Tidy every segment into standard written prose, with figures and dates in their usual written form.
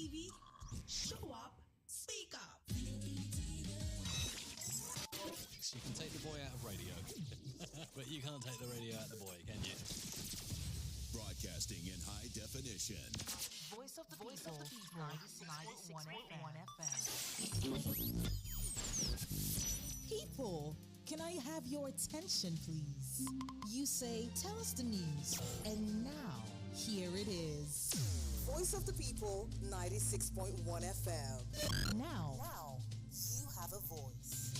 TV? Show up, speak up. You can take the boy out of radio, but you can't take the radio out of the boy, can you? Broadcasting in high definition. Voice of the People, 96.1 FM. People, can I have your attention, please? You say, tell us the news. And now, here it is. Voice of the People, 96.1 FM. Now, you have a voice.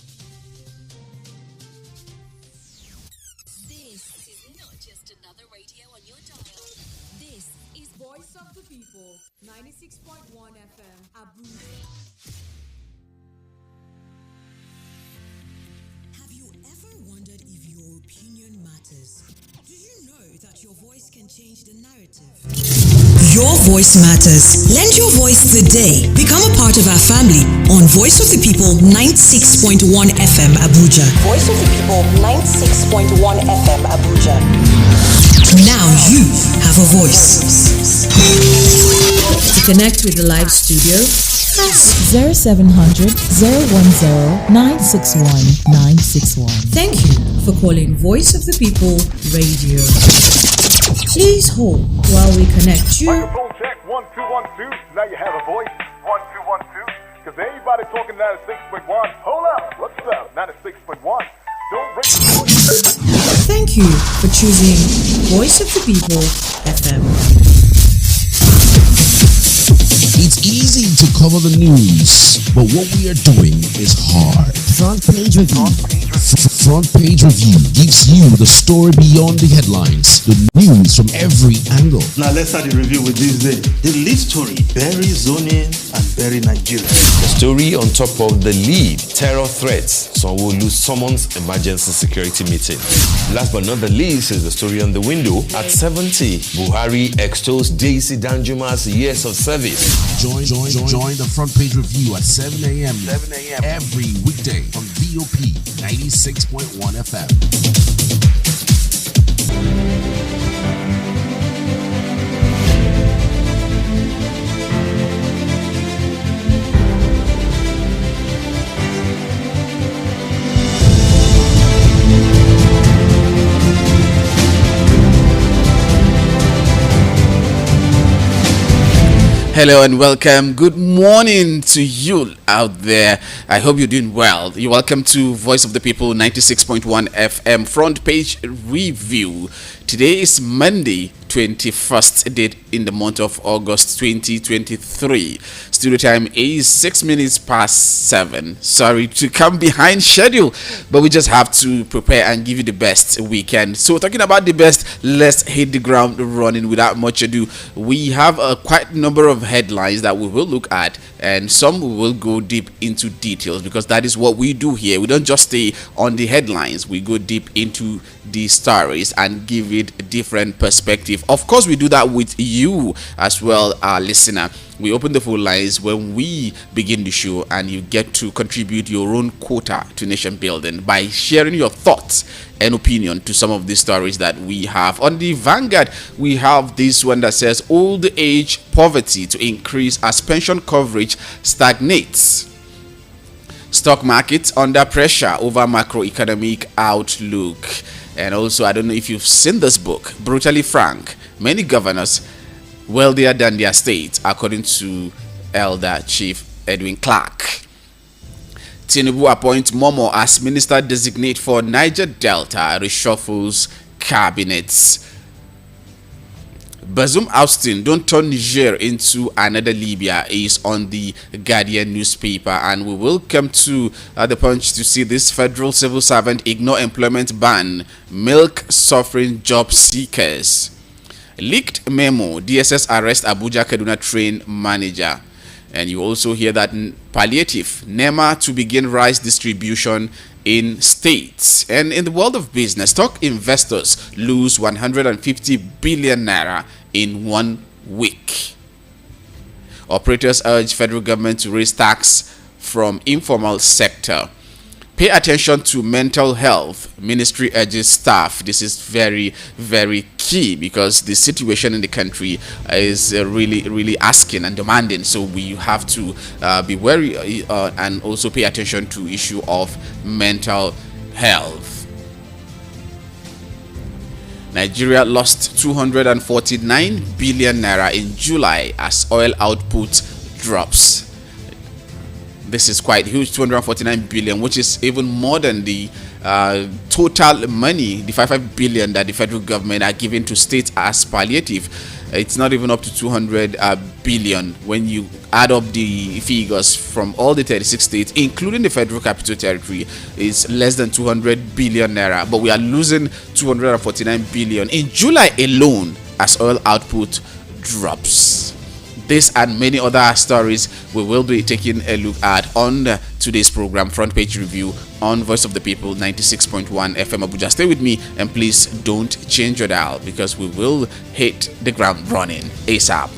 This is not just another radio on your dial. This is Voice of the People, 96.1 FM, Abuja. Have you ever wondered if your opinion matters? Do you know that your voice can change the narrative? Your voice matters. Lend your voice today. Become a part of our family on Voice of the People 96.1 FM Abuja. Voice of the People, 96.1 FM Abuja. Now you have a voice. To connect with the live studio, press 0700 010 961 961. thank you for calling Voice of the People Radio. Please hold while we connect you. Microphone check 1 2 1 2. Now you have a voice 1 2 1 2. Because everybody talking 96.1. Hold up, what's up? 96.1. Don't break the voice. Thank you for choosing Voice of the People FM. It's easy to cover the news, but what we are doing is hard. Frontpage review. Frontpage Review gives you the story beyond the headlines, the news from every angle. Now let's start the review with this day. The lead story, bury zoning and bury Nigeria. The story on top of the lead, terror threats. Sanwo-Olu summons emergency security meeting. Last but not the least is the story on the window. At 70, Buhari extols JC Danjuma's years of service. Join the Frontpage Review at 7 a.m. every weekday on VOP 96.1 FM. Hello and welcome. Good morning to you out there. I hope you're doing well. You're welcome to Voice of the People 96.1 FM Front Page Review. Today is Monday, 21st date in the month of August 2023. Studio time is 6 minutes past 7. Sorry to come behind schedule, but we just have to prepare and give you the best we can. So talking about the best, let's hit the ground running without much ado. We have a quite number of headlines that we will look at, and some we will go deep into details, because that is what we do here. We don't just stay on the headlines, we go deep into the stories and give it a different perspective. Of course, we do that with you as well, our listener. We open the phone lines when we begin the show, and you get to contribute your own quota to nation building by sharing your thoughts and opinion to some of the stories that we have. On the Vanguard, we have this one that says old age poverty to increase as pension coverage stagnates. Stock market under pressure over macroeconomic outlook. And also, I don't know if you've seen this book, Brutally Frank. Many governors wealthier than their state, according to Elder Chief Edwin Clark. Tinubu appoints Momo as minister designate for Niger Delta, reshuffles cabinets. Bazoum Austin, don't turn Niger into another Libya, is on the Guardian newspaper, and we will come to the Punch to see this federal civil servant ignore employment ban, milk suffering job seekers. Leaked memo, DSS arrest Abuja Kaduna train manager. And you also hear that palliative, NEMA to begin rice distribution in states. And in the world of business, stock investors lose 150 billion naira in 1 week. Operators urge federal government to raise tax from informal sector. Pay attention to mental health, ministry urges staff. This is very, very key, because the situation in the country is really asking and demanding. So we have to be wary and also pay attention to issue of mental health. Nigeria lost 249 billion naira in July as oil output drops. This is quite huge, 249 billion, which is even more than the total money, the 55 billion that the federal government are giving to states as palliative. It's not even up to 200 billion when you add up the figures from all the 36 states, including the Federal Capital Territory. Is less than 200 billion naira, but we are losing 249 billion in July alone as oil output drops. This and many other stories we will be taking a look at on today's program, Front Page Review, on Voice of the People 96.1 FM Abuja. Stay with me and please don't change your dial, because we will hit the ground running ASAP.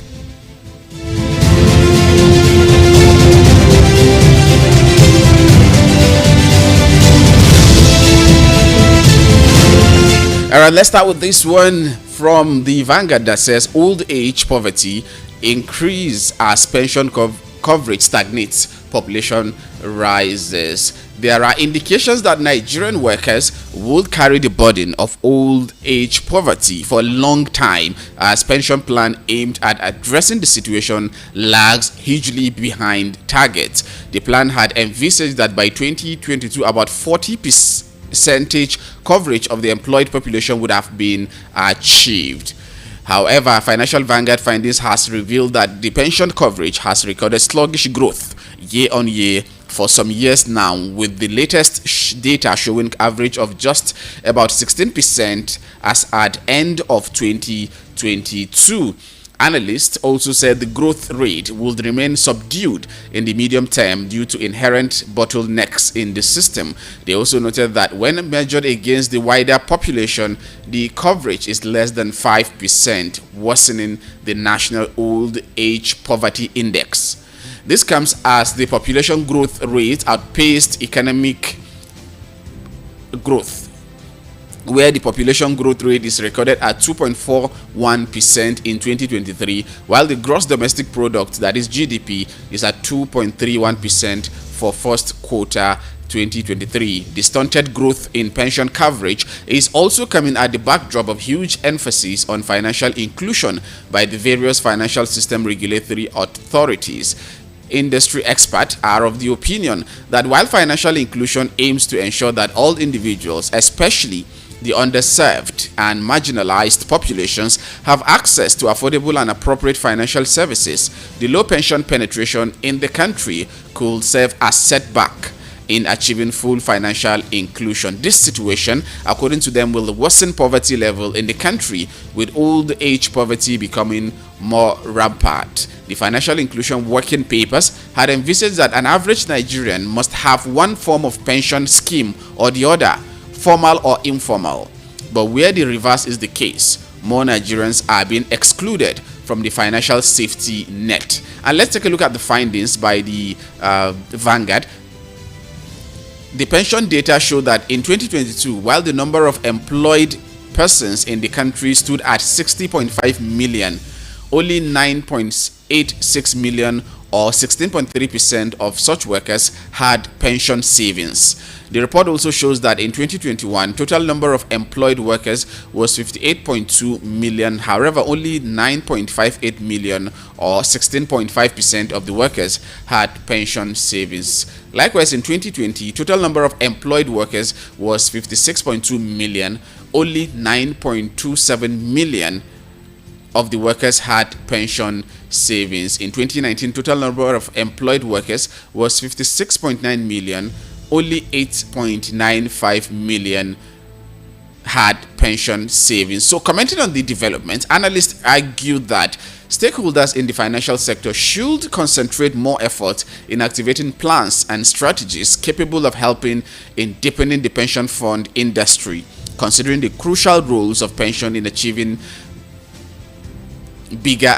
All right, let's start with this one from the Vanguard that says old age poverty increase as pension coverage stagnates, population rises. There are indications that Nigerian workers will carry the burden of old age poverty for a long time, as pension plan aimed at addressing the situation lags hugely behind targets. The plan had envisaged that by 2022 about 40% coverage of the employed population would have been achieved. However, Financial Vanguard findings has revealed that the pension coverage has recorded sluggish growth year on year for some years now, with the latest data showing average of just about 16% as at end of 2022. Analysts also said the growth rate would remain subdued in the medium term due to inherent bottlenecks in the system. They also noted that when measured against the wider population, the coverage is less than 5%, worsening the National Old Age Poverty Index. This comes as the population growth rate outpaced economic growth, where the population growth rate is recorded at 2.41% in 2023, while the gross domestic product, that is GDP, is at 2.31% for first quarter 2023. The stunted growth in pension coverage is also coming at the backdrop of huge emphasis on financial inclusion by the various financial system regulatory authorities. Industry experts are of the opinion that while financial inclusion aims to ensure that all individuals, especially the underserved and marginalized populations, have access to affordable and appropriate financial services, the low pension penetration in the country could serve as setback in achieving full financial inclusion. This situation, according to them, will worsen poverty level in the country, with old age poverty becoming more rampant. The Financial Inclusion Working Papers had envisaged that an average Nigerian must have one form of pension scheme or the other, formal or informal. But where the reverse is the case, more Nigerians are being excluded from the financial safety net. And let's take a look at the findings by the Vanguard. The pension data show that in 2022, while the number of employed persons in the country stood at 60.5 million, only 9.86 million, or 16.3% of such workers had pension savings. The report also shows that in 2021, total number of employed workers was 58.2 million. However, only 9.58 million, or 16.5% of the workers had pension savings. Likewise, in 2020, total number of employed workers was 56.2 million. Only 9.27 million of the workers had pension savings. In 2019, total number of employed workers was 56.9 million. Only 8.95 million had pension savings. So, commenting on the development, analysts argued that stakeholders in the financial sector should concentrate more effort in activating plans and strategies capable of helping in deepening the pension fund industry, considering the crucial roles of pension in achieving bigger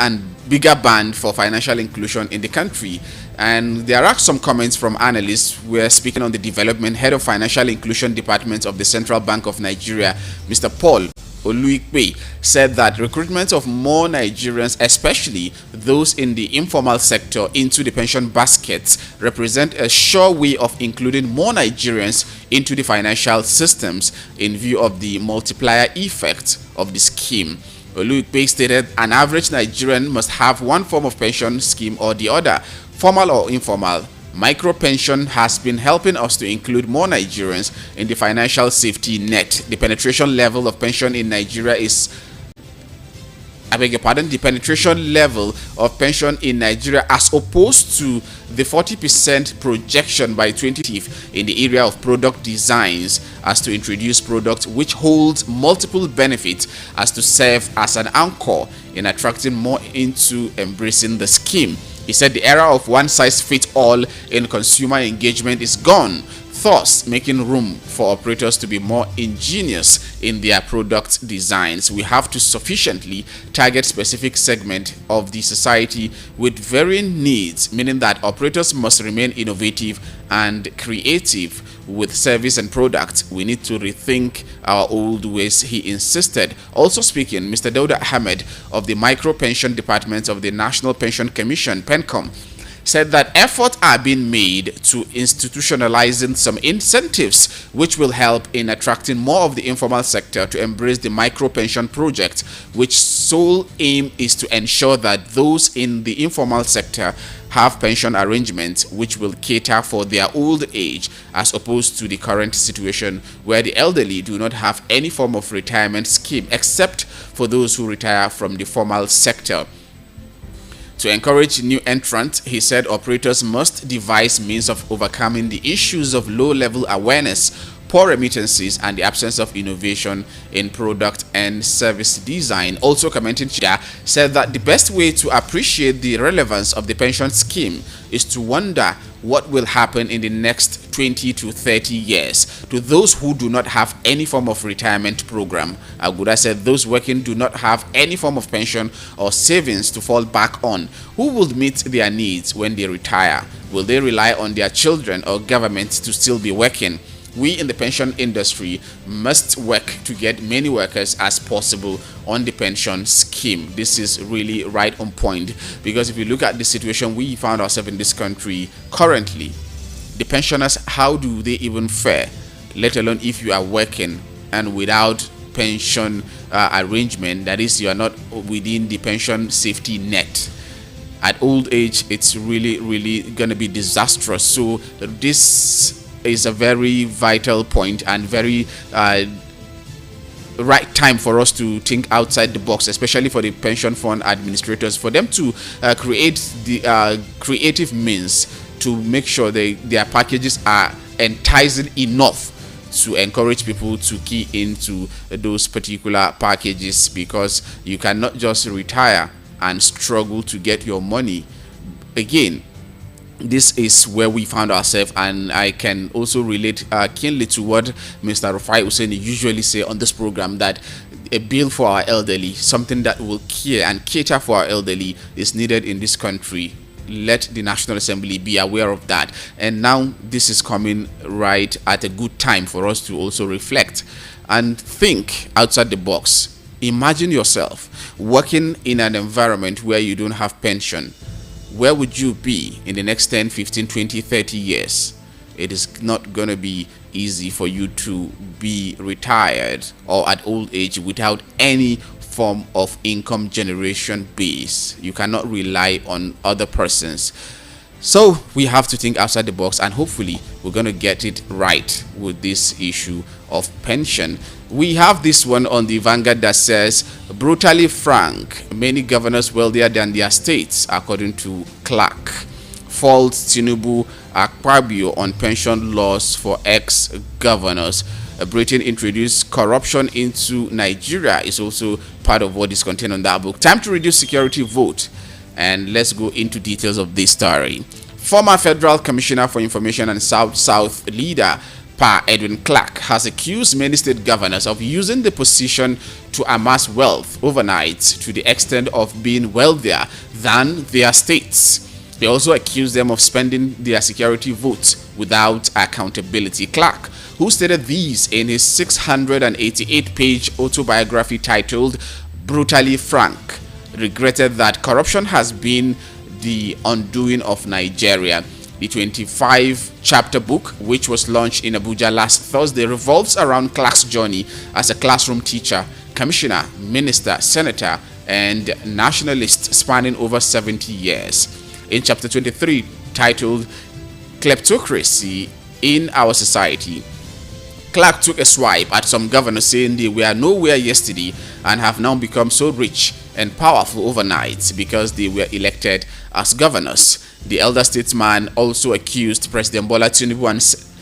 band for financial inclusion in the country. And there are some comments from analysts. We're speaking on the development. Head of Financial Inclusion Department of the Central Bank of Nigeria, Mr. Paul Oluikpe, said that recruitment of more Nigerians, especially those in the informal sector, into the pension baskets represent a sure way of including more Nigerians into the financial systems in view of the multiplier effect of the scheme. Oluikpe stated an average Nigerian must have one form of pension scheme or the other, formal or informal. Micro pension has been helping us to include more Nigerians in the financial safety net. The penetration level of pension in Nigeria is the penetration level of pension in Nigeria, as opposed to the 40% projection by 2020 in the area of product designs, as to introduce products which hold multiple benefits, as to serve as an anchor in attracting more into embracing the scheme. He said the era of one-size-fits-all in consumer engagement is gone, thus making room for operators to be more ingenious in their product designs. We have to sufficiently target specific segment of the society with varying needs, meaning that operators must remain innovative and creative with service and products. We need to rethink our old ways, he insisted. Also speaking, Mr. Dauda Ahmed of the Micro Pension Department of the National Pension Commission, PENCOM, said that efforts are being made to institutionalizing some incentives which will help in attracting more of the informal sector to embrace the micro pension project, which sole aim is to ensure that those in the informal sector have pension arrangements which will cater for their old age, as opposed to the current situation where the elderly do not have any form of retirement scheme except for those who retire from the formal sector. To encourage new entrants, he said operators must devise means of overcoming the issues of low-level awareness, poor remittances, and the absence of innovation in product and service design. Also commenting, Chida said that the best way to appreciate the relevance of the pension scheme is to wonder what will happen in the next 20 to 30 years to those who do not have any form of retirement program. Aguda said those working do not have any form of pension or savings to fall back on. Who will meet their needs when they retire? Will they rely on their children or government to still be working? We in the pension industry must work to get many workers as possible on the pension scheme. This is really right on point, because if you look at the situation we found ourselves in this country currently, the pensioners, how do they even fare, let alone if you are working and without pension arrangement, that is, you are not within the pension safety net. At old age, it's really going to be disastrous. So this is a very vital point and very right time for us to think outside the box, especially for the pension fund administrators, for them to create the creative means to make sure their packages are enticing enough to encourage people to key into those particular packages, because you cannot just retire and struggle to get your money. Again, this is where we found ourselves, and I can also relate keenly to what Mr. El-Rufai Oseni usually say on this program, that a bill for our elderly, something that will care and cater for our elderly, is needed in this country. Let the National Assembly be aware of that. And now this is coming right at a good time for us to also reflect and think outside the box. Imagine yourself working in an environment where you don't have pension. Where would you be in the next 10, 15, 20, 30 years? It is not going to be easy for you to be retired or at old age without any form of income generation base. You cannot rely on other persons. So we have to think outside the box, and hopefully we're going to get it right with this issue of pension. We have this one on the Vanguard that says, brutally frank, many governors wealthier than their states, according to Clark. Faults Tinubu Akpabio on pension laws for ex-governors. Britain introduced corruption into Nigeria is also part of what is contained on that book. Time to reduce security vote. And let's go into details of this story. Former Federal Commissioner for Information and South leader Pa Edwin Clark has accused many state governors of using the position to amass wealth overnight to the extent of being wealthier than their states. They also accused them of spending their security votes without accountability. Clark, who stated these in his 688-page autobiography titled Brutally Frank, regretted that corruption has been the undoing of Nigeria. The 25-chapter book, which was launched in Abuja last Thursday, revolves around Clark's journey as a classroom teacher, commissioner, minister, senator, and nationalist spanning over 70 years. In chapter 23, titled Kleptocracy in Our Society, Clark took a swipe at some governors saying they were nowhere yesterday and have now become so rich and powerful overnight because they were elected as governors. The elder statesman also accused President Bola Tinubu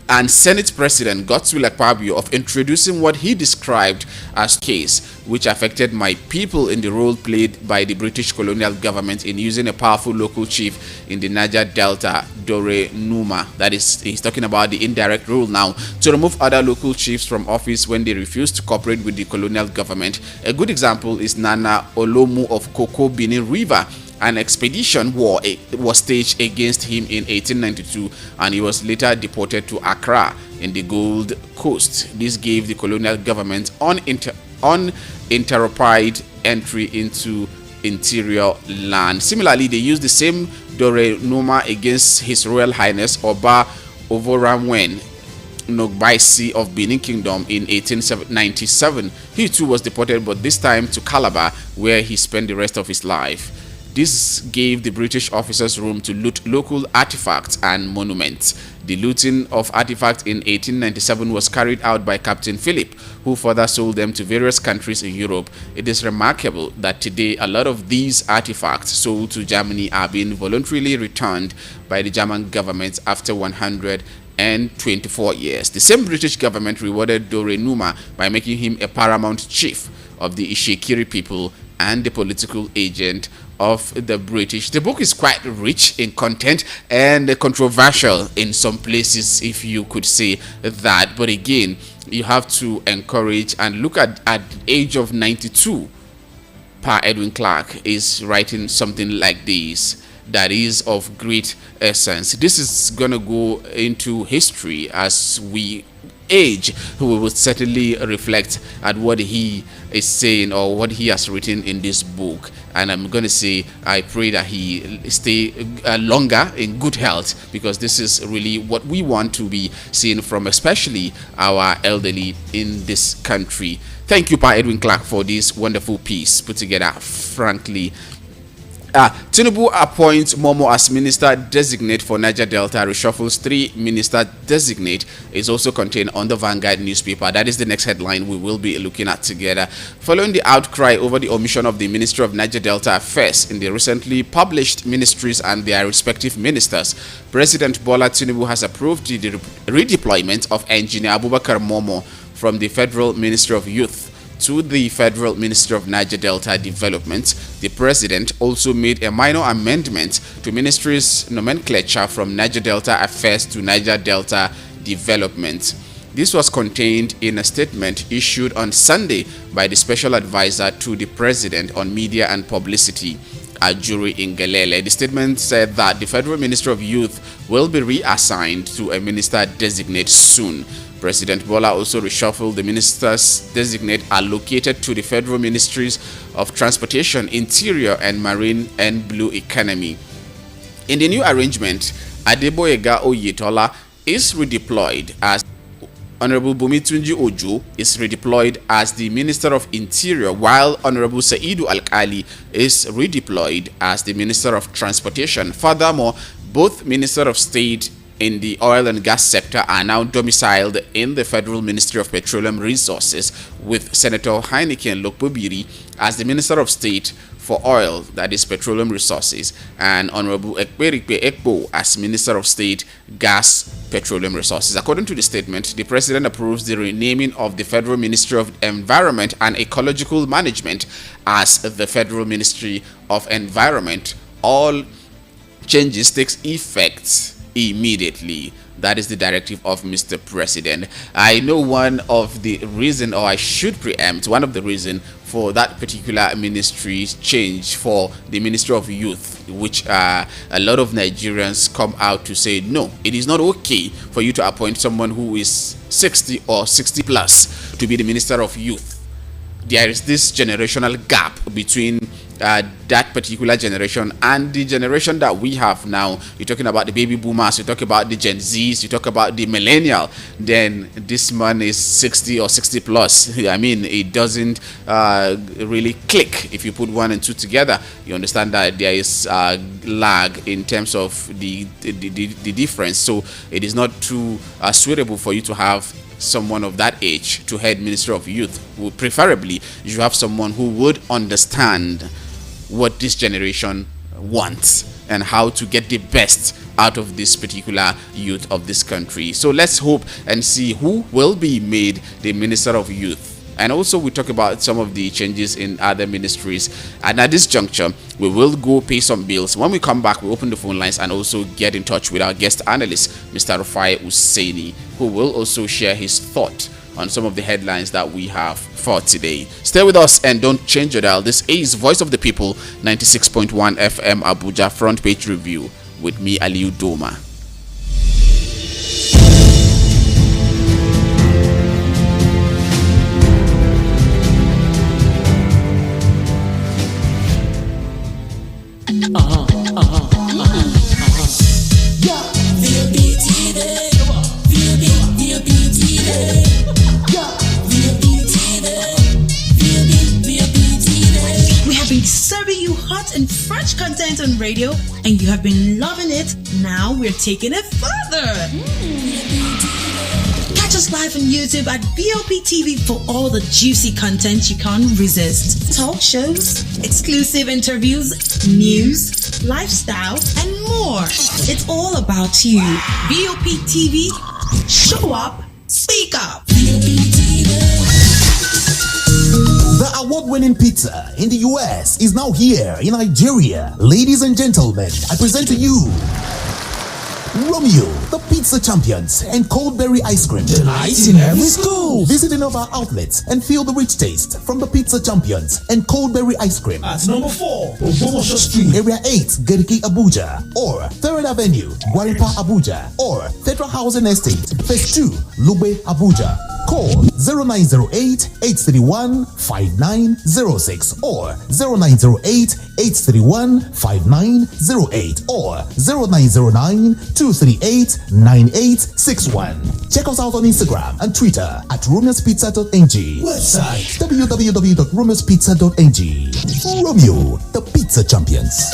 and Senate President Godswill Akpabio of introducing what he described as case which affected my people in the role played by the British colonial government in using a powerful local chief in the Niger Delta, Dore Numa, that is, he's talking about the indirect rule now, to remove other local chiefs from office when they refused to cooperate with the colonial government. A good example is Nana Olomu of Koko Benin River. An expedition war was staged against him in 1892 and he was later deported to Accra in the Gold Coast. This gave the colonial government uninterrupted entry into interior land. Similarly, they used the same Dore Numa against His Royal Highness Oba Ovoramwen Nogbaisi of Benin Kingdom in 1897. He too was deported, but this time to Calabar, where he spent the rest of his life. This gave the British officers room to loot local artifacts and monuments. The looting of artifacts in 1897 was carried out by Captain Philip, who further sold them to various countries in Europe. It is remarkable that today a lot of these artifacts sold to Germany are being voluntarily returned by the German government after 124 years. The same British government rewarded Dore Numa by making him a paramount chief of the Ishekiri people and the political agent of the British. The book is quite rich in content and controversial in some places, if you could say that. But again, you have to encourage and look at the age of 92. Pa Edwin Clark is writing something like this that is of great essence. This is gonna go into history as we age. We will certainly reflect at what he is saying or what he has written in this book, and I'm going to say I pray that he stay longer in good health, because this is really what we want to be seeing from especially our elderly in this country. Thank you, Pa Edwin Clark, for this wonderful piece put together. Frankly, Tinubu appoints Momo as minister designate for Niger Delta, reshuffles 3 minister designate, is also contained on the Vanguard newspaper. That is the next headline we will be looking at together. Following the outcry over the omission of the Ministry of Niger Delta Affairs in the recently published ministries and their respective ministers, President Bola Tinubu has approved the redeployment of Engineer Abubakar Momo from the Federal Ministry of Youth to the Federal Ministry of Niger Delta Development. The president also made a minor amendment to ministry's nomenclature from Niger Delta Affairs to Niger Delta Development. This was contained in a statement issued on Sunday by the special advisor to the president on media and publicity, Ajuri Ngelele. The statement said that the Federal Ministry of Youth will be reassigned to a minister designate soon. President Bola also reshuffled the ministers designate allocated to the federal ministries of Transportation, Interior and Marine and Blue Economy. In the new arrangement, Adeboyega Oyetola is redeployed as Honorable Bumitunji Ojo is redeployed as the Minister of Interior, while Honorable Saidu Alkali is redeployed as the Minister of Transportation. Furthermore, both Minister of State in the oil and gas sector are now domiciled in the Federal Ministry of Petroleum Resources, with Senator Heineken Lokpobiri as the Minister of State for Oil, that is Petroleum Resources, and Honorable Ekperikpe Ekpo as Minister of State, Gas, Petroleum Resources. According to the statement, the President approves the renaming of the Federal Ministry of Environment and Ecological Management as the Federal Ministry of Environment. All changes takes effect immediately. That is the directive of Mr. President. I know one of the reason, or I should preempt, one of the reason for that particular ministry's change for the Ministry of Youth, which a lot of Nigerians come out to say, no, it is not okay for you to appoint someone who is 60 or 60 plus to be the Minister of Youth. There is this generational gap between that particular generation and the generation that we have now. You're talking about the baby boomers, you talk about the Gen Zs, you talk about the millennial. Then this man is 60 or 60 plus. I mean, it doesn't really click if you put 1 and 2 together. You understand that there is lag in terms of the difference. So it is not too suitable for you to have someone of that age to head Ministry of Youth. Preferably, you have someone who would understand what this generation wants and how to get the best out of this particular youth of this country. So let's hope and see who will be made the Minister of Youth. And also we talk about some of the changes in other ministries. And at this juncture, we will go pay some bills. When we come back, we open the phone lines and also get in touch with our guest analyst, Mr. El-Rufai Oseni, who will also share his thought on some of the headlines that we have for today. Stay with us and don't change your dial. This is Voice of the People, 96.1 FM Abuja Front Page Review with me, Aliu Doma. Serving you hot and fresh content on radio, and you have been loving it. Now we're taking it further. Catch us live on YouTube at VOP TV for all the juicy content you can't resist. Talk shows, exclusive interviews, news, lifestyle, and more. It's all about you. VOP TV, show up, speak up. VOP TV. The award-winning pizza in the US is now here in Nigeria. Ladies and gentlemen, I present to you Romeo, the pizza champions, and cold berry ice cream. Delight in every school. Visit any of our outlets and feel the rich taste from the pizza champions and cold berry ice cream. At number 4, Ogbomosho Street, Area 8, Geriki, Abuja, or 3rd Avenue, Gwaripa, Abuja, or Federal Housing Estate, Phase 2, Lube, Abuja. Call 0908-831-5906 or 0908-831-5908 or 0909-238-9861. Check us out on Instagram and Twitter at romeospizza.ng. Website www.romeospizza.ng. Romeo, the pizza champions.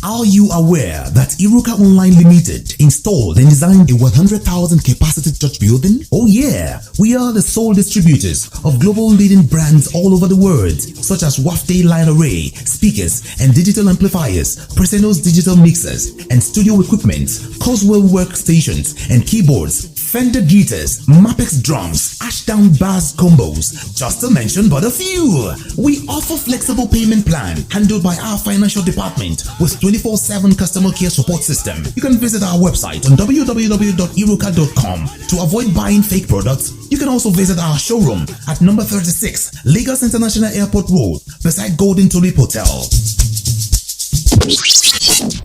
Are you aware that Iruka Online Limited installed and designed a 100,000 capacity church building? Oh yeah, we are the sole distributors of global leading brands all over the world, such as Wafday Line Array, speakers and digital amplifiers, Preseno's digital mixers and studio equipment, Coswell workstations and keyboards, Fender guitars, Mapex drums, Ashdown bass combos, just to mention but a few. We offer flexible payment plan handled by our financial department with 24/7 customer care support system. You can visit our website on www.iruka.com to avoid buying fake products. You can also visit our showroom at number 36 Lagos International Airport Road beside Golden Tulip Hotel.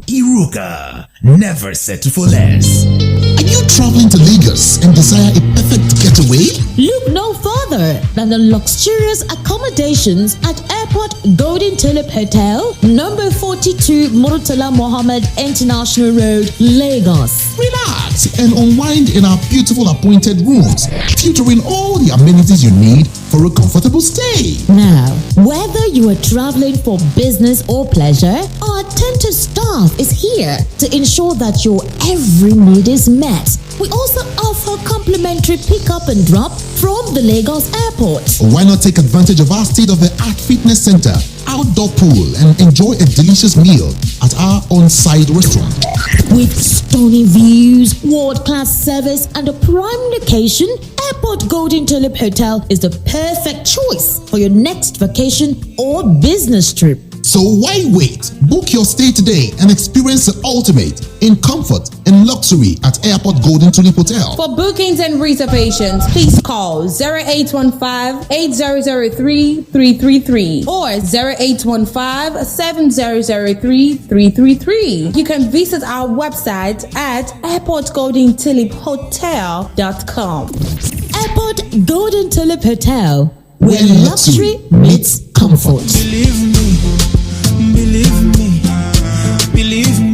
Iruka, never settle for less. Are you traveling to Lagos and desire a perfect getaway? Look no further than the luxurious accommodations at Airport Golden Tulip Hotel, number 42 Murtala Mohammed International Road, Lagos. Relax and unwind in our beautiful appointed rooms, featuring all the amenities you need for a comfortable stay. Now, whether you are traveling for business or pleasure, our attentive staff is here to ensure that your every need is met. We also offer complimentary pick-up and drop from the Lagos airport. Why not take advantage of our state-of-the-art fitness center, outdoor pool, and enjoy a delicious meal at our on-site restaurant? With stunning views, world-class service, and a prime location, Airport Golden Tulip Hotel is the perfect choice for your next vacation or business trip. So why wait? Book your stay today and experience the ultimate in comfort and luxury at Airport Golden Tulip Hotel. For bookings and reservations, please call 0815-8003-333 or 0815-7003-333. You can visit our website at airportgoldentuliphotel.com. Airport Golden Tulip Hotel, where luxury meets comfort. Believe me, believe me, believe me.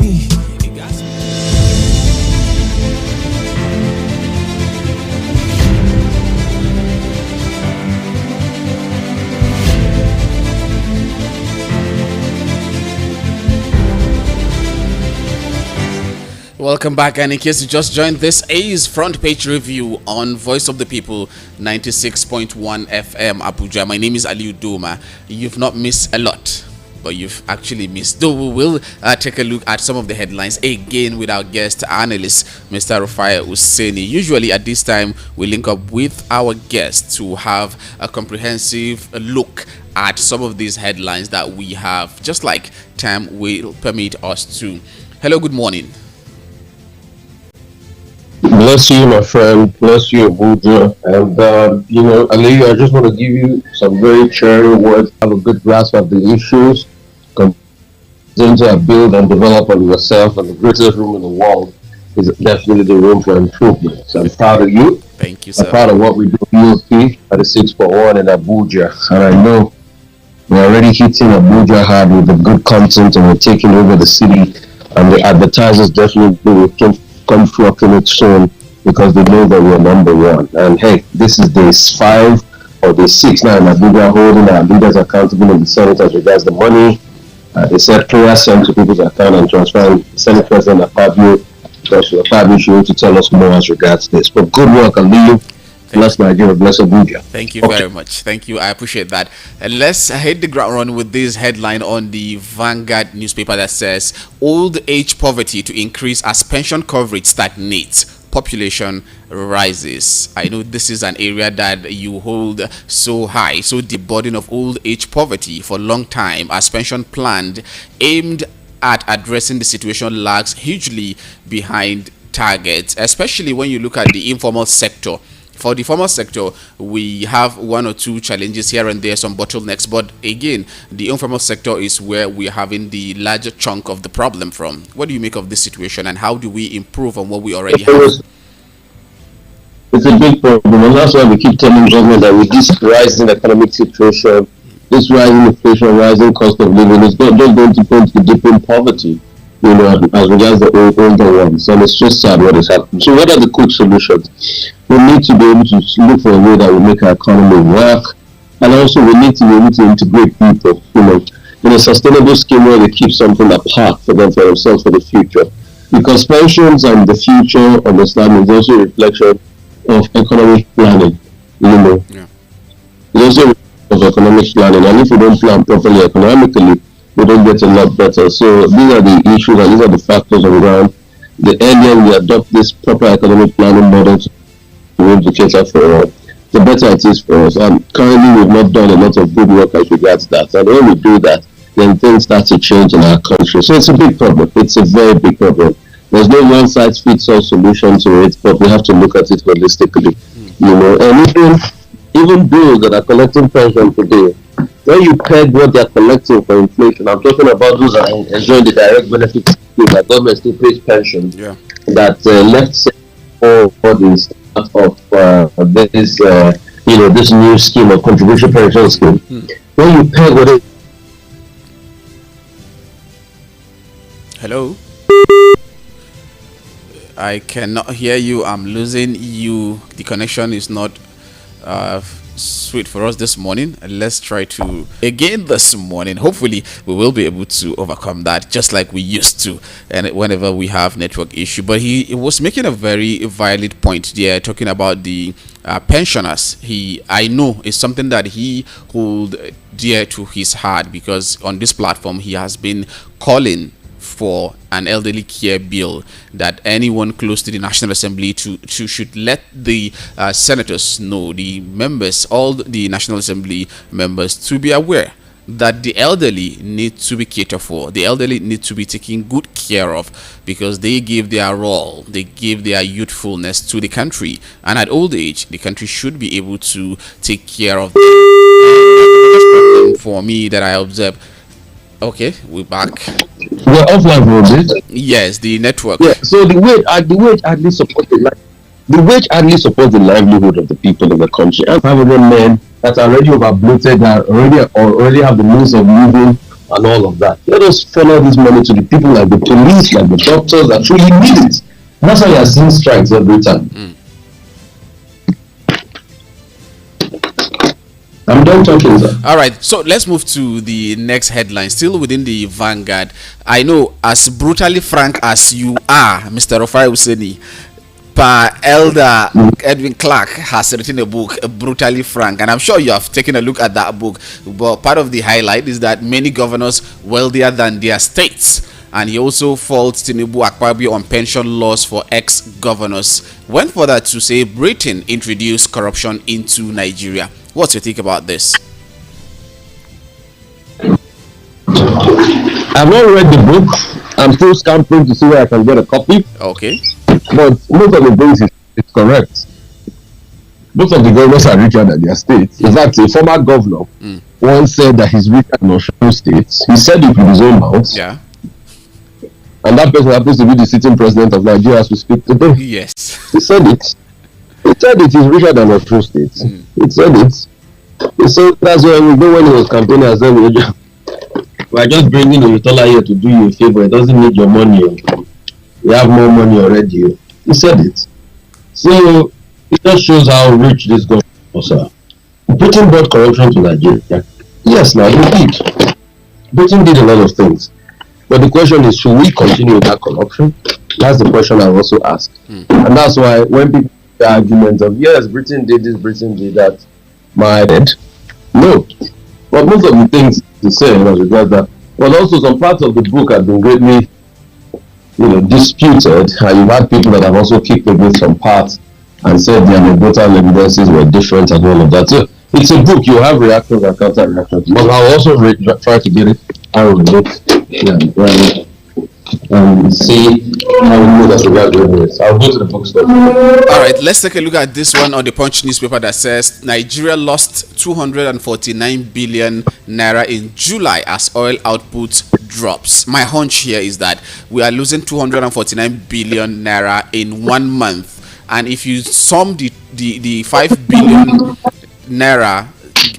Welcome back, and in case you just joined, this is Front Page Review on Voice of the People 96.1 FM Abuja. My name is Ali Udoma. You've not missed a lot, but you've actually missed. Though we will take a look at some of the headlines again with our guest analyst, Mr. El-Rufai Oseni. Usually at this time, we link up with our guests to have a comprehensive look at some of these headlines that we have, just like time will permit us to. Hello, good morning. Bless you, my friend. Bless you, Abuja. And, Ali, I just want to give you some very cheering words. Have a good grasp of the issues. Continue to build and develop on yourself. And the greatest room in the world is definitely the room for improvement. So I'm proud of you. Thank you, sir. I'm proud of what we do BOP at the 6.1 in Abuja. And I know we're already hitting Abuja hard with the good content, and we're taking over the city. And the advertisers definitely will come flocking it soon, because they know that we're number one. And hey, this is day 5 or day 6 now in Abuja, holding our leaders accountable in the Senate as regards the money. They said prayers sent to people's account and transferring Senate President Akpabio, because Akpabio should to tell us more as regards this. But good work, Aliyu. Bless Nigeria, bless Abuja. Thank you very much. Thank you. I appreciate that. And let's hit the ground run with this headline on the Vanguard newspaper that says old age poverty to increase as pension coverage stagnates, population rises. I know this is an area that you hold so high, so the burden of old age poverty for a long time, as pension planned aimed at addressing the situation lags hugely behind targets, especially when you look at the informal sector. For the formal sector, we have one or two challenges here and there, some bottlenecks, but again, the informal sector is where we're having the larger chunk of the problem from. What do you make of this situation, and how do we improve on what we already have? It's a big problem, and that's why we keep telling government that with this rising economic situation, this rising inflation, rising cost of living, it's not just going to point to deepen poverty, as regards the older ones, and it's just sad what is happening. So what are the quick solutions? We need to be able to look for a way that will make our economy work, and also we need to be able to integrate people, in a sustainable scheme where they keep something apart for themselves for the future. Because pensions and the future understanding is also a reflection of economic planning, Yeah. It's also a reflection of economic planning, and if we don't plan properly economically, we don't get a lot better. So these are the issues, and these are the factors on ground. The earlier we adopt this proper economic planning model to cater for all, the better it is for us. And currently we've not done a lot of good work as regards that. And when we do that, then things start to change in our country. So it's a big problem. It's a very big problem. There's no one-size-fits-all solution to it, but we have to look at it holistically. And even those that are collecting pension today, when you peg what they're collecting for inflation, I'm talking about those that are enjoying the direct benefits that government still pays pension, that left for the start of this this new scheme of contribution pension scheme. When you peg what it. Hello, I cannot hear you. I'm losing you. The connection is not sweet for us this morning. Let's try to again this morning. Hopefully we will be able to overcome that, just like we used to, and whenever we have network issue. But he was making a very valid point there, talking about the pensioners. I know is something that he hold dear to his heart, because on this platform he has been calling for an elderly care bill, that anyone close to the National Assembly should let the senators know, the members, all the National Assembly members, to be aware that the elderly need to be catered for. The elderly need to be taken good care of, because they give their all, they give their youthfulness to the country, and at old age the country should be able to take care of them. For me that I observe. Okay, we're back. We're offline for a bit. Yes, the network. Yeah. So the wage hardly supports the livelihood of the people in the country. And 500 men that are already overbloated, that already have the means of living and all of that. Let us funnel this money to the people, like the police, like the doctors that truly need it. That's why you are seeing strikes every time. I'm done talking, sir. All right, so let's move to the next headline. Still within the Vanguard. I know, as brutally frank as you are, Mr. Oseni, Elder Edwin Clark has written a book, Brutally Frank, and I'm sure you have taken a look at that book. But part of the highlight is that many governors wealthier than their states, and he also faults Tinubu Akpabio on pension laws for ex-governors. Went further to say Britain introduced corruption into Nigeria. What's your take about this? I've not read the book. I'm still scampering to see where I can get a copy. Okay. But most of the things is correct. Most of the governors are richer than their states. In fact, a former governor once said that he's richer than Osun states. He said it with his own mouth. Yeah. And that person happens to be the sitting president of Nigeria as we speak today. Yes. He said it. He said it. He's richer than Osun states. He said it. So that's why we know when he was campaigning, I said, we're just bringing Oyetola here to do you a favor. It doesn't need your money. We have more money already. He said it. So it just shows how rich this government was. Britain brought corruption to Nigeria. Yes, now he did. Britain did a lot of things. But the question is, should we continue with that corruption? That's the question I also ask. And that's why when people make the argument of, yes, Britain did this, Britain did that, my head, no. But most of the things to say as regards that, but also some parts of the book have been greatly, disputed, and you've had people that have also kicked against some parts and said the anecdotal evidences were different and all of that. So it's a book, you have reactions and counter reactions. But I'll also try to get it out of it and see how we know that regards. I'll go to the bookstore. All right, let's take a look at this one on the Punch newspaper that says Nigeria lost 249 billion naira in July as oil output drops. My hunch here is that we are losing 249 billion naira in 1 month, and if you sum the 5 billion naira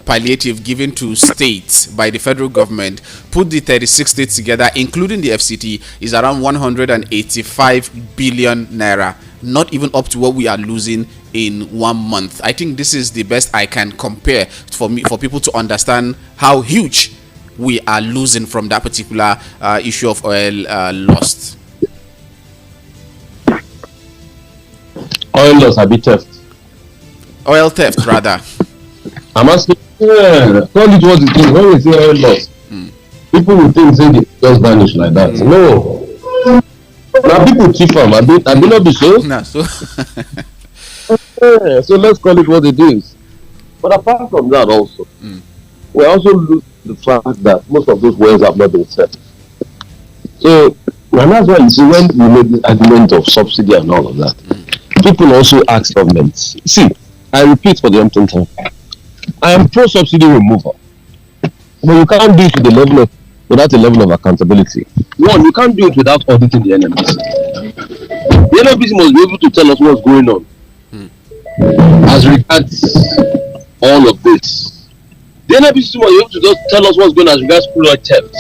palliative given to states by the federal government, put the 36 states together including the FCT, is around 185 billion naira, not even up to what we are losing in 1 month. I think this is the best I can compare for people to understand how huge we are losing from that particular issue of oil lost. Oil loss, a bit theft. Oil theft, rather. I'm asking, call it what it is. When we say oil loss, people will think they just vanish like that. No. Now people keep them. I do not be so. Nah, so. So let's call it what it is. But apart from that also, we also lose the fact that most of those wells have not been set. So, and that's why you see when we make this argument of subsidy and all of that, people also ask governments. See, I repeat for the umpteenth time, I am pro-subsidy removal, but you can't do it to the level of, without a level of accountability. One, you can't do it without auditing the NMPC. The NMPC must be able to tell us what's going on as regards all of this. The NMPC must be able to just tell us what's going on as regards crude oil thefts.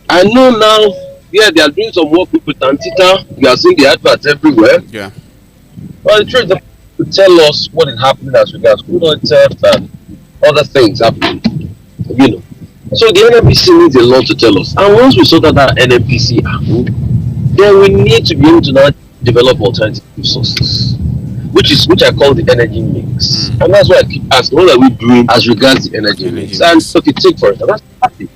I know now, yeah, they are doing some work with Antita. You are seeing the adverts everywhere. Yeah. But the truth is, to tell us what is happening as regards crude oil theft and other things happening. So the NNPC needs a lot to tell us. And once we sort out that NNPC, then we need to be able to now develop alternative sources, which I call the energy mix. And that's why I keep asking, what are we doing as regards the energy mix? And so take for example, that's happy.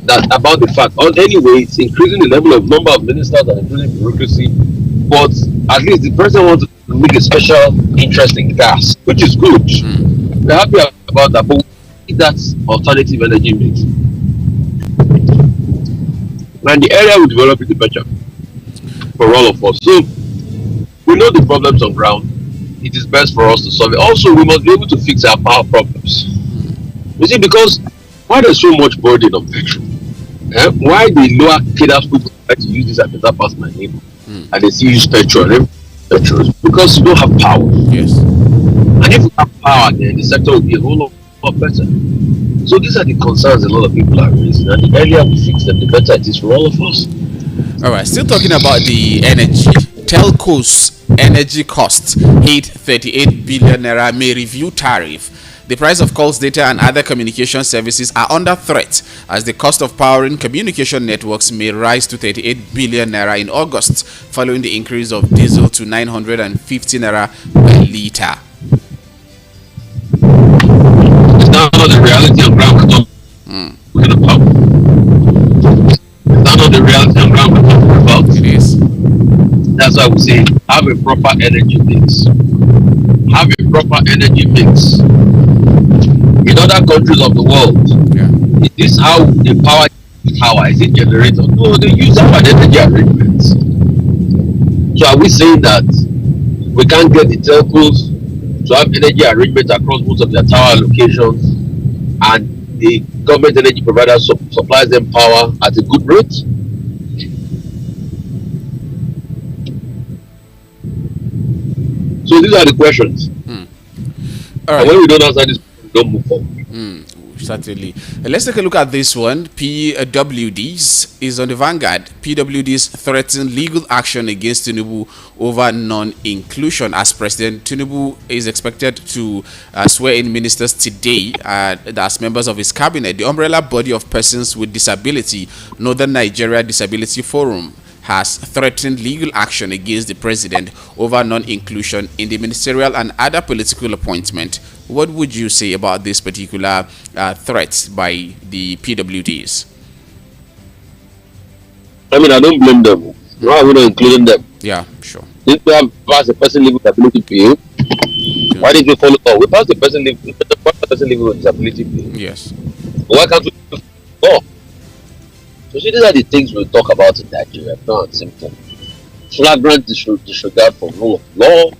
that about the fact. Anyway, it's increasing the level of number of ministers and increasing bureaucracy. But at least the president wants to make a special interest in gas, which is good. We're happy about that, but we need that alternative energy mix. And the area we develop it better for all of us. So we know the problems on ground. It is best for us to solve it. Also, we must be able to fix our power problems. You see, because why there's so much burden on petrol? Why the lower cadre people try to use this as better pass my neighbor, and they still use petrol? Because you don't have power. Yes. And if you have power, then the sector will be a whole lot better. So these are the concerns a lot of people are raising, and the earlier we fix them, the better it is for all of us. All right, still talking about the energy. Telcos energy costs hit 38 billion naira may review tariff. The price of calls, data, and other communication services are under threat as the cost of powering communication networks may rise to 38 billion naira in August, following the increase of diesel to 950 naira per litre. It's not the reality on ground we're talking about. It's not the reality on ground we're talking about. It is. That's why we say have a proper energy mix. Have a proper energy mix. In other countries of the world, is this how they power? Is it generator? No, they use our energy arrangements. So are we saying that we can't get the telcos to have energy arrangements across most of their tower locations, and the government energy provider supplies them power at a good rate? So these are the questions. All right. And when we don't answer this, we don't move forward. Certainly. Let's take a look at this one. PWDs is on the vanguard. PWDs threaten legal action against Tinubu over non-inclusion, as President Tinubu is expected to swear in ministers today as members of his cabinet. The umbrella body of persons with disability, Northern Nigeria Disability Forum, has threatened legal action against the president over non-inclusion in the ministerial and other political appointment. What would you say about this particular threat by the PWDs? I mean, I don't blame them. Why are we not including them? Yeah, sure. If we have passed a person living with disability pay, why did we follow up? We passed a person living with disability pay. Yes. Why can't we follow up? So see, these are the things we talk about in Nigeria, not and simple. Flagrant disregard for rule of law.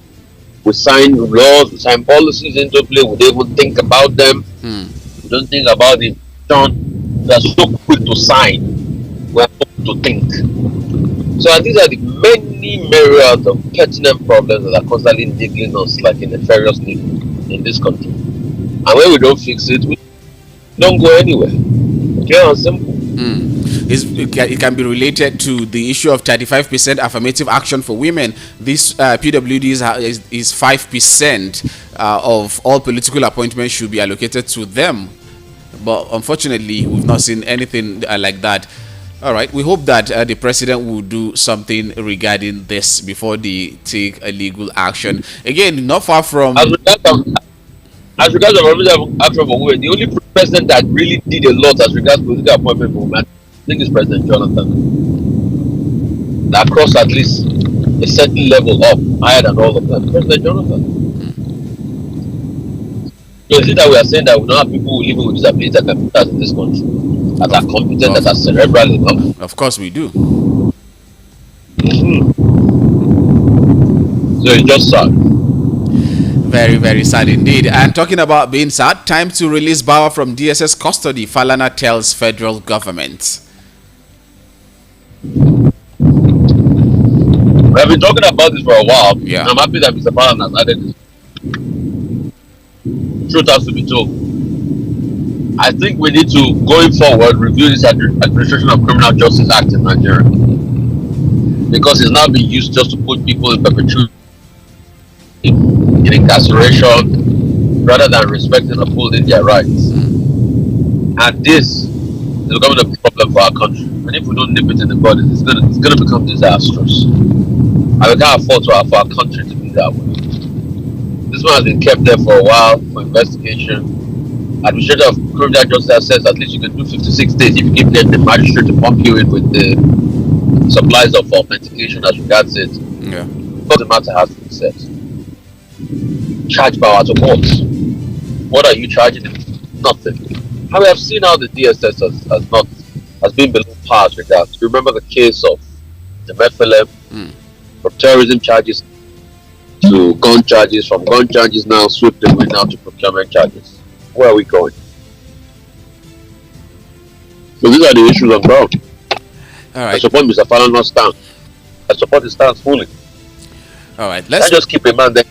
We sign laws, we sign policies into play, we don't even think about them. We don't think about it. We are so quick to sign, we are so quick to think. So these are the many myriad of pertinent problems that are constantly niggling us like a nefarious needle in this country. And when we don't fix it, we don't go anywhere. Clear and simple. It can be related to the issue of 35% affirmative action for women. This PWDs is 5% of all political appointments should be allocated to them. But unfortunately, we've not seen anything like that. All right, we hope that the president will do something regarding this before they take a legal action. Again, not far from... As regards affirmative action for women, the only president that really did a lot as regards political appointment for women, I think it's President Jonathan. That crossed at least a certain level up, higher than all of them. President Jonathan. So is it that we are saying that we don't have people living with disabilities that can put us in this country, that are competent, that are cerebral enough? Of course we do. So it's just sad. Very, very sad indeed. And talking about being sad, time to release Bauer from DSS custody, Falana tells federal government. We have been talking about this for a while. Yeah. I'm happy that Mr. Falana has added this. Truth has to be told. I think we need to, going forward, review this Administration of Criminal Justice Act in Nigeria. Because it's now being used just to put people in perpetuity, in incarceration, rather than respecting and upholding their rights. And this is becoming a problem for our country. And if we don't nip it in the bud, it's gonna become disastrous. And we can't afford for our country to be that way. This one has been kept there for a while for investigation. Administrator of Criminal Justice says at least you can do 56 days if you keep getting the magistrate to pump you in with the supplies of authentication as regards it. Yeah. But the matter has to be set. Charge power to court. What are you charging them? Nothing. And we have seen how the DSS has been below par as regards. You remember the case of the MFLM from terrorism charges to gun charges, from gun charges now swept away now to procurement charges. Where are we going? So these are the issues on ground. All right. I support Mr. Falana's stand. I support his stance fully. All right. Let's just keep a man there.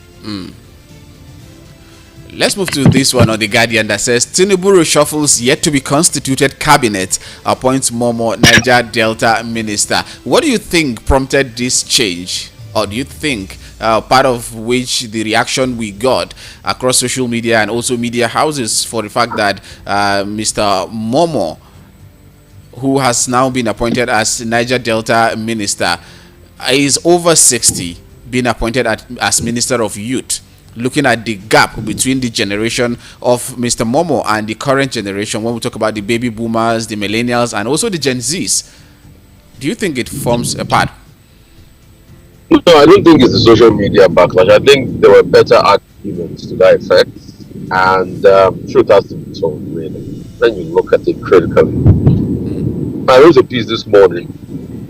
Let's move to this one on The Guardian that says Tinubu reshuffles yet to be constituted cabinet, appoints Momo Niger Delta minister. What do you think prompted this change? Or do you think part of which the reaction we got across social media and also media houses for the fact that Mr. Momo, who has now been appointed as Niger Delta minister, is over 60, being appointed as Minister of Youth, looking at the gap between the generation of Mr. Momo and the current generation when we talk about the baby boomers, the millennials, and also the Gen Zs? Do you think it forms a part? No, I don't think it's the social media backlash. I think there were better arguments to that effect, and truth has to be told, really. Then you look at it critically. I wrote a piece this morning,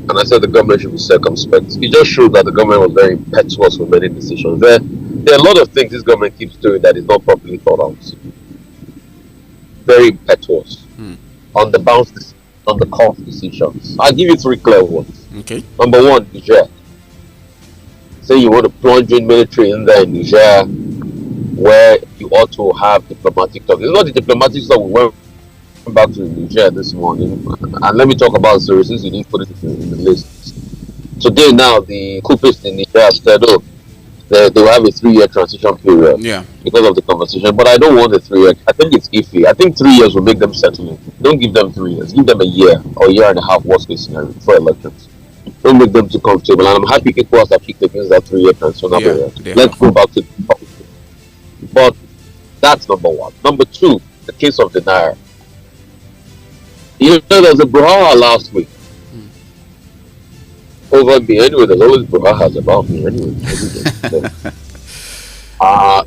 and I said the government should be circumspect. It just showed that the government was very impetuous with many decisions. There are a lot of things this government keeps doing that is not properly thought out. Very impetuous on the bounce, on the cost decisions. I'll give you three clear ones. Okay. Number one, Niger. Say you want to plunge in military in there in Niger, where you ought to have diplomatic talk. It's not the diplomatic talk we went back to Niger this morning, and let me talk about the reasons you didn't put it in the list. Today now, the coupists in Niger said, oh, they will have a 3-year transition period because of the conversation. But I don't want a 3-year. I think it's iffy. I think 3 years will make them settle in. Don't give them 3 years. Give them a year or a year and a half worst case scenario for elections. Don't make them too comfortable. And I'm happy ECOWAS have kicked against that 3-year transition period. Let's go back to the topic. But that's number one. Number two, the case of the Naira. You know, there was a brouhaha last week over me. Anyway, there's always brouhahas about me anyway.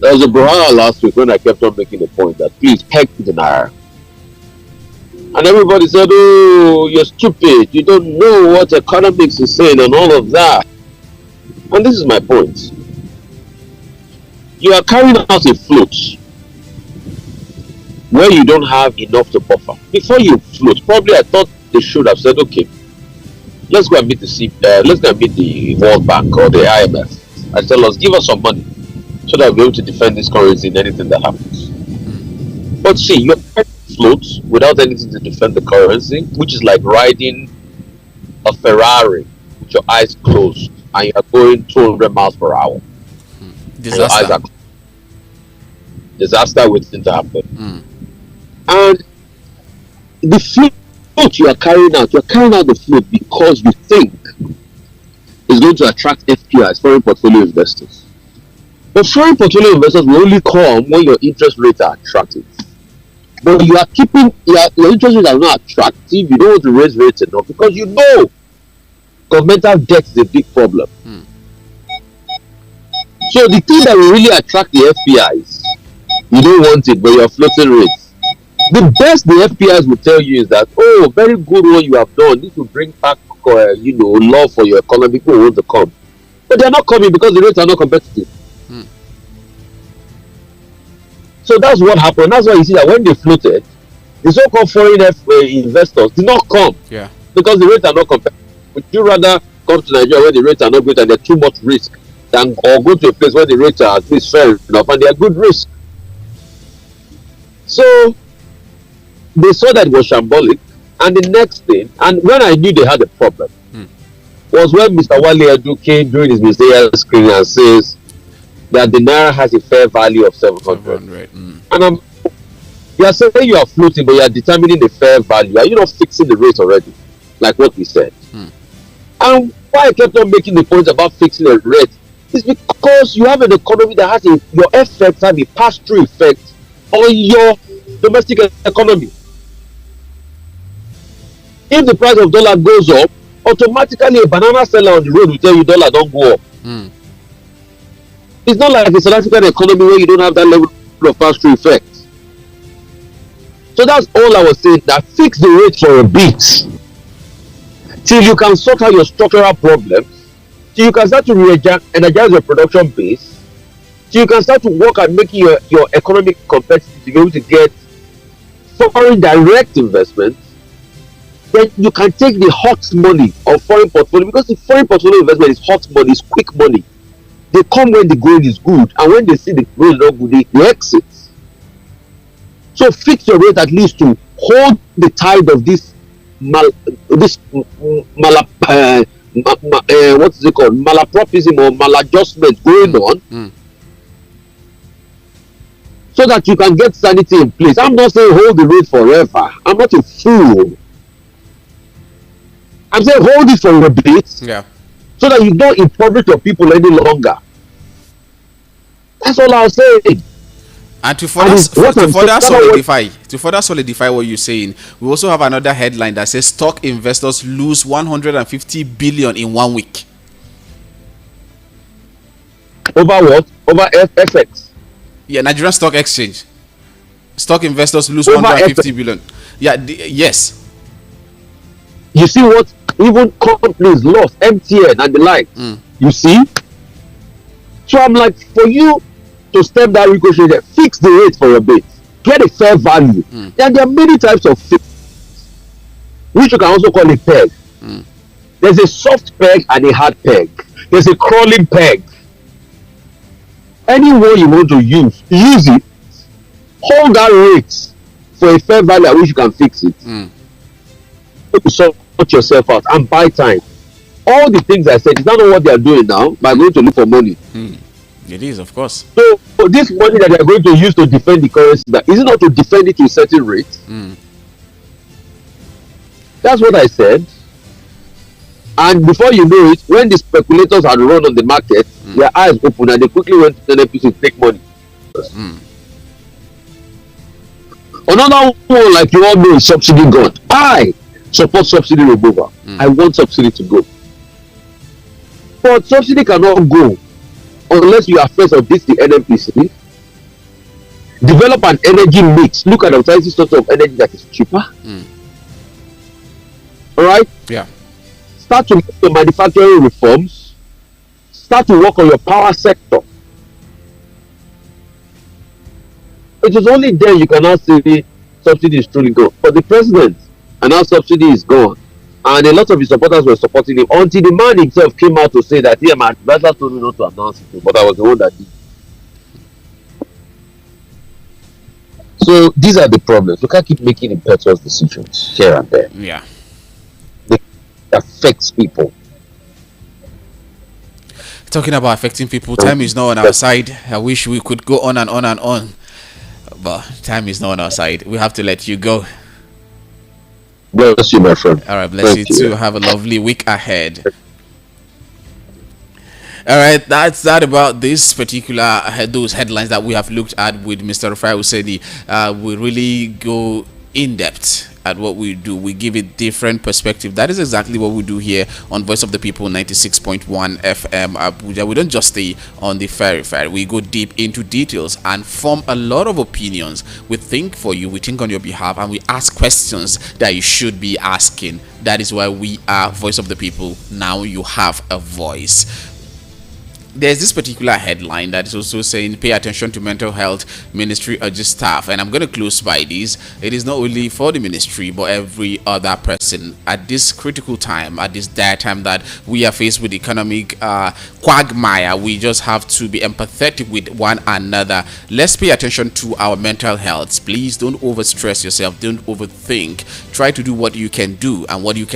There was a brouhaha last week when I kept on making the point that please peg the Naira. And everybody said, oh, you're stupid. You don't know what economics is saying and all of that. And this is my point. You are carrying out a float where you don't have enough to buffer. Before you float, probably I thought they should have said, okay, let's go and meet the World Bank or the IMF and tell us, give us some money so that we'll be able to defend this currency in anything that happens. But see, you're float without anything to defend the currency, which is like riding a Ferrari with your eyes closed and you are going 200 miles per hour. Disaster. Disaster waiting to happen. And the float you're carrying out the float because you think it's going to attract FPIs, foreign portfolio investors. But foreign portfolio investors will only come when your interest rates are attractive. But you are keeping your interest rates are not attractive. You don't want to raise rates enough because you know governmental debt is a big problem. So the thing that will really attract the FPIs, you don't want it, but you're floating rates. The best the FPIs will tell you is that, oh, very good what you have done. This will bring back, love for your economy. People want to come, but they're not coming because the rates are not competitive. So that's what happened. That's why you see that when they floated, the so-called foreign investors did not come. Yeah. Because the rates are not competitive. Would you rather come to Nigeria where the rates are not good and there's too much risk, than or go to a place where the rates are at least fair enough and they are good risk? So they saw that it was shambolic, and the next thing, and when I knew they had a problem, was when Mr. Wale Edu came during his ministerial screening and says that the Naira has a fair value of 700. And you are saying you are floating, but you are determining the fair value. Are you not fixing the rate already? Like what we said. And why I kept on making the point about fixing the rate is because you have an economy that has your effects have a pass-through effect on your domestic economy. If the price of dollar goes up, automatically a banana seller on the road will tell you dollar don't go up. It's not like the South African economy where you don't have that level of pass-through effect. So that's all I was saying, that fix the rate for a bit till you can sort out your structural problems, till you can start to energize your production base, till you can start to work at making your economy competitive to be able to get foreign direct investments. Then you can take the hot money of foreign portfolio, because the foreign portfolio investment is hot money, it's quick money. They come when the gold is good, and when they see the gold is not good, they exit. So fix your rate at least to hold the tide of this what is it called, malapropism or maladjustment going on, so that you can get sanity in place. I'm not saying hold the rate forever. I'm not a fool. I'm saying hold it for a bit, so that you don't impoverish your people any longer. That's all I'll say. And to further solidify what you're saying, we also have another headline that says stock investors lose 150 billion in 1 week. Over what? Over FX. Yeah, Nigerian Stock Exchange. Stock investors lose 150 billion. Yeah, yes. You see what even companies lost, MTN and the like. You see? So I'm like, for you to stem that ricochet there, fix the rate for your bit, get a fair value. And there are many types of fix, which you can also call a peg. There's a soft peg and a hard peg. There's a crawling peg. Any way you want to use it. Hold that rate for a fair value at which you can fix it. Sort yourself out and buy time. All the things I said, is that not what they are doing now by going to look for money? It is, of course. So this money that they are going to use to defend the currency, is it not to defend it to a certain rate? That's what I said. And before you know it, when the speculators had run on the market, their eyes opened and they quickly went to the NPC to take money. Another one, like you all know, is subsidy gone. I support subsidy removal. I want subsidy to go. But subsidy cannot go unless you are first of this the NMPC. Develop an energy mix. Look at the alternative source of energy that is cheaper. Alright? Yeah. Start to make your manufacturing reforms. Start to work on your power sector. It is only then you can now say subsidy is truly gone. But the president announced subsidy is gone, and a lot of his supporters were supporting him until the man himself came out to say that my advisor told me not to announce it, but I was the one that did. So these are the problems. You can't keep making impetuous decisions here and there. Yeah. It affects people. Talking about affecting people, time is not on our side. I wish we could go on and on and on, but time is not on our side. We have to let you go. Bless you, my friend. All right, bless you too. Have a lovely week ahead. All right, that's that about this particular those headlines that we have looked at with Mr. El-Rufai Oseni. We really go in depth at what we do. We give it different perspective. That is exactly what we do here on Voice of the People 96.1 FM Abuja. We don't just stay on the fair. We go deep into details and form a lot of opinions. We think for you, we think on your behalf, and we ask questions that you should be asking. That is why we are Voice of the People. Now you have a voice. There's this particular headline that is also saying pay attention to mental health, ministry urges staff, and I'm going to close by this. It is not only for the ministry but every other person at this critical time, at this dire time that we are faced with economic quagmire. We just have to be empathetic with one another. Let's pay attention to our mental health. Please don't overstress yourself, don't overthink. Try to do what you can do, and what you can